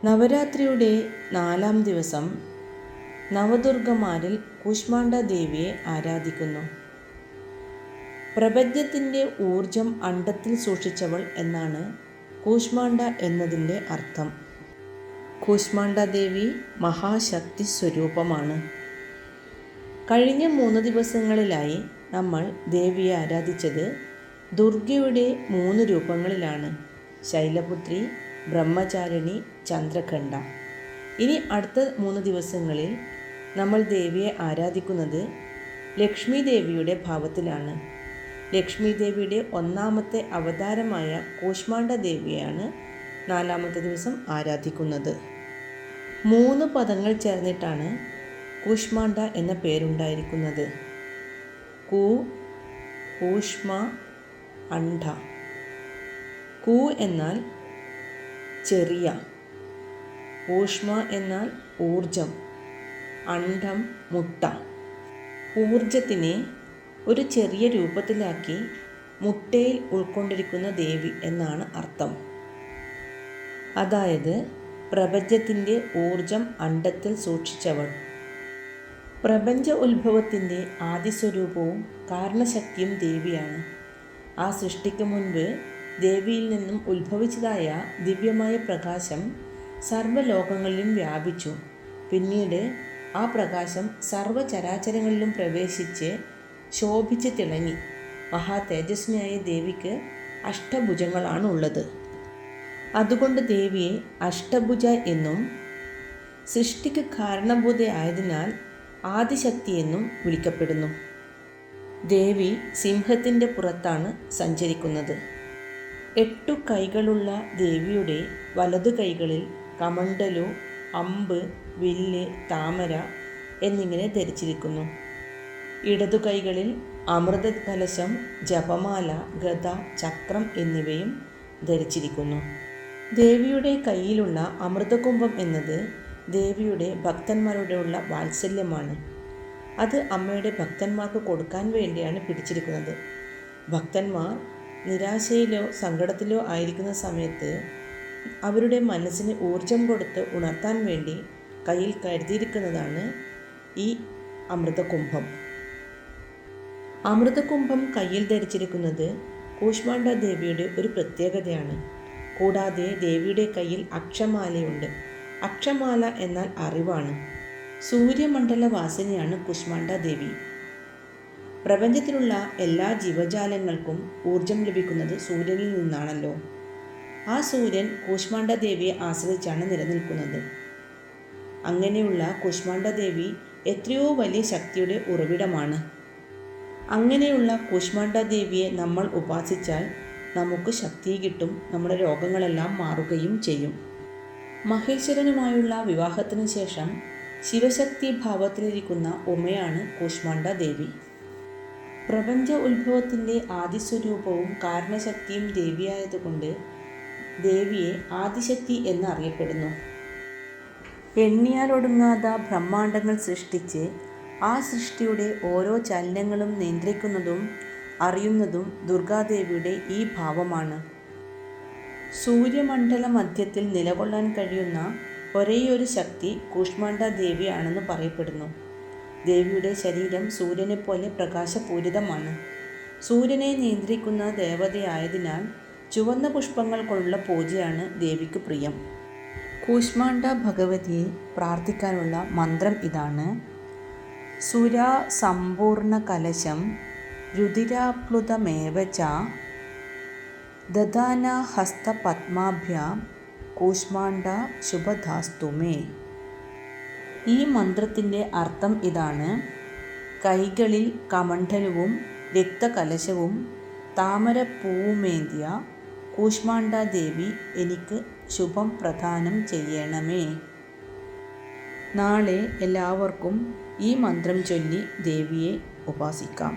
നവരാത്രിയുടെ 4-ാം ദിവസം നവദുർഗമാരിൽ കൂശ്മാണ്ഡ ദേവിയെ ആരാധിക്കുന്നു. പ്രപഞ്ചത്തിൻ്റെ ഊർജം അണ്ഡത്തിൽ സൂക്ഷിച്ചവൾ എന്നാണ് കൂശ്മാണ്ഡ എന്നതിൻ്റെ അർത്ഥം. കൂശ്മാണ്ഡ ദേവി മഹാശക്തി സ്വരൂപമാണ്. കഴിഞ്ഞ 3 ദിവസങ്ങളിലായി നമ്മൾ ദേവിയെ ആരാധിച്ചത് ദുർഗയുടെ 3 രൂപങ്ങളിലാണ്: ശൈലപുത്രി, ബ്രഹ്മചാരിണി, ചന്ദ്രഘണ്ഡ. ഇനി അടുത്ത 3 ദിവസങ്ങളിൽ നമ്മൾ ദേവിയെ ആരാധിക്കുന്നത് ലക്ഷ്മി ദേവിയുടെ ഭാവത്തിലാണ്. ലക്ഷ്മി ദേവിയുടെ 1ാമത്തെ അവതാരമായ കൂശ്മാണ്ഡ ദേവിയെയാണ് 4ാമത്തെ ദിവസം ആരാധിക്കുന്നത്. 3 പദങ്ങൾ ചേർന്നിട്ടാണ് കൂശ്മാണ്ഡ എന്ന പേരുണ്ടായിരിക്കുന്നത്. കൂ, കൂഷ്മ, അണ്ഡ. കൂ എന്നാൽ ചെറിയ, ഊഷ്മ എന്നാൽ ഊർജം, അണ്ഡം മുട്ട. ഊർജത്തിനെ ഒരു ചെറിയ രൂപത്തിലാക്കി മുട്ടയിൽ ഉൾക്കൊണ്ടിരിക്കുന്ന ദേവി എന്നാണ് അർത്ഥം. അതായത് പ്രപഞ്ചത്തിൻ്റെ ഊർജം അണ്ഡത്തിൽ സൂക്ഷിച്ചവൾ. പ്രപഞ്ച ഉത്ഭവത്തിൻ്റെ ആദിസ്വരൂപവും കാരണശക്തിയും ദേവിയാണ്. ആ സൃഷ്ടിക്ക് മുൻപ് ദേവിയിൽ നിന്നും ഉത്ഭവിച്ചതായ ദിവ്യമായ പ്രകാശം സർവ്വലോകങ്ങളിലും വ്യാപിച്ചു. പിന്നീട് ആ പ്രകാശം സർവ്വചരാചരങ്ങളിലും പ്രവേശിച്ച് ശോഭിച്ച് തിളങ്ങി. മഹാ തേജസ്വിനിയായ ദേവിക്ക് അഷ്ടഭുജങ്ങളാണ് ഉള്ളത്. അതുകൊണ്ട് ദേവിയെ അഷ്ടഭുജ എന്നും സൃഷ്ടിക്ക് കാരണഭൂതയായതിനാൽ ആദിശക്തി എന്നും വിളിക്കപ്പെടുന്നു. ദേവി സിംഹത്തിൻ്റെ പുറത്താണ് സഞ്ചരിക്കുന്നത്. 8 കൈകളുള്ള ദേവിയുടെ വലതു കൈകളിൽ കമണ്ഡലു, അമ്പ്, വില്ല്, താമര എന്നിങ്ങനെ ധരിച്ചിരിക്കുന്നു. ഇടതു കൈകളിൽ അമൃത കലശം, ജപമാല, ഗദ, ചക്രം എന്നിവയും ധരിച്ചിരിക്കുന്നു. ദേവിയുടെ കയ്യിലുള്ള അമൃതകുംഭം എന്നത് ദേവിയുടെ ഭക്തന്മാരോടുള്ള വാത്സല്യമാണ്. അത് അമ്മയുടെ ഭക്തന്മാർക്ക് കൊടുക്കാൻ വേണ്ടിയാണ് പിടിച്ചിരിക്കുന്നത്. ഭക്തന്മാർ നിരാശയിലോ സങ്കടത്തിലോ ആയിരിക്കുന്ന സമയത്ത് അവരുടെ മനസ്സിന് ഊർജം കൊടുത്ത് ഉണർത്താൻ വേണ്ടി കയ്യിൽ കരുതിയിരിക്കുന്നതാണ് ഈ അമൃതകുംഭം. അമൃതകുംഭം കയ്യിൽ ധരിച്ചിരിക്കുന്നത് കൂശ്മാണ്ഡ ദേവിയുടെ ഒരു പ്രത്യേകതയാണ്. കൂടാതെ ദേവിയുടെ കയ്യിൽ അക്ഷമാലയുണ്ട്. അക്ഷമാല എന്നാൽ അറിവാണ്. സൂര്യമണ്ഡല വാസിനിയാണ് കൂശ്മാണ്ഡ ദേവി. പ്രപഞ്ചത്തിലുള്ള എല്ലാ ജീവജാലങ്ങൾക്കും ഊർജം ലഭിക്കുന്നത് സൂര്യനിൽ നിന്നാണല്ലോ. ആ സൂര്യൻ കൂശ്മാണ്ഡ ദേവിയെ ആശ്രയിച്ചാണ് നിലനിൽക്കുന്നത്. അങ്ങനെയുള്ള കൂശ്മാണ്ഡ ദേവി എത്രയോ വലിയ ശക്തിയുടെ ഉറവിടമാണ്. അങ്ങനെയുള്ള കൂശ്മാണ്ഡ ദേവിയെ നമ്മൾ ഉപാസിച്ചാൽ നമുക്ക് ശക്തി കിട്ടും, നമ്മുടെ രോഗങ്ങളെല്ലാം മാറുകയും ചെയ്യും. മഹേശ്വരനുമായുള്ള വിവാഹത്തിന് ശേഷം ശിവശക്തി ഭാവത്തിലിരിക്കുന്ന ഉമയാണ് കൂശ്മാണ്ഡ ദേവി. പ്രപഞ്ച ഉത്ഭവത്തിൻ്റെ ആദിസ്വരൂപവും കാരണശക്തിയും ദേവിയായതുകൊണ്ട് ദേവിയെ ആദിശക്തി എന്നറിയപ്പെടുന്നു. എണ്ണിയാലൊടുങ്ങാത്ത ബ്രഹ്മാണ്ഡങ്ങൾ സൃഷ്ടിച്ച് ആ സൃഷ്ടിയുടെ ഓരോ ചലനങ്ങളും നിയന്ത്രിക്കുന്നതും അറിയുന്നതും ദുർഗാദേവിയുടെ ഈ ഭാവമാണ്. സൂര്യമണ്ഡല മധ്യത്തിൽ നിലകൊള്ളാൻ കഴിയുന്ന ഒരേയൊരു ശക്തി കൂശ്മാണ്ഡ ദേവിയാണെന്ന് പറയപ്പെടുന്നു. ദേവിയുടെ ശരീരം സൂര്യനെപ്പോലെ പ്രകാശപൂരിതമാണ്. സൂര്യനെ നിയന്ത്രിക്കുന്ന ദേവതയായതിനാൽ ചുവന്ന പുഷ്പങ്ങൾ കൊണ്ടുള്ള പൂജയാണ് ദേവിക്ക് പ്രിയം. കൂശ്മാണ്ഡ ഭഗവതിയെ പ്രാർത്ഥിക്കാനുള്ള മന്ത്രം ഇതാണ്: സുരാ സമ്പൂർണ്ണ കലശം രുധിരാപ്ലുതമേവ ച ദദാന ഹസ്തപത്മാഭ്യാം കൂശ്മാണ്ഡ ശുഭദാസ്തു മേ. ഈ മന്ത്രത്തിൻ്റെ അർത്ഥം ഇതാണ്: കൈകളിൽ കമണ്ഡലുവും രക്തകലശവും താമരപ്പൂവുമേന്തിയ കൂശ്മാണ്ഡ ദേവി എനിക്ക് ശുഭം പ്രദാനം ചെയ്യണമേ. നാളെ എല്ലാവർക്കും ഈ മന്ത്രം ചൊല്ലി ദേവിയെ ഉപാസിക്കാം.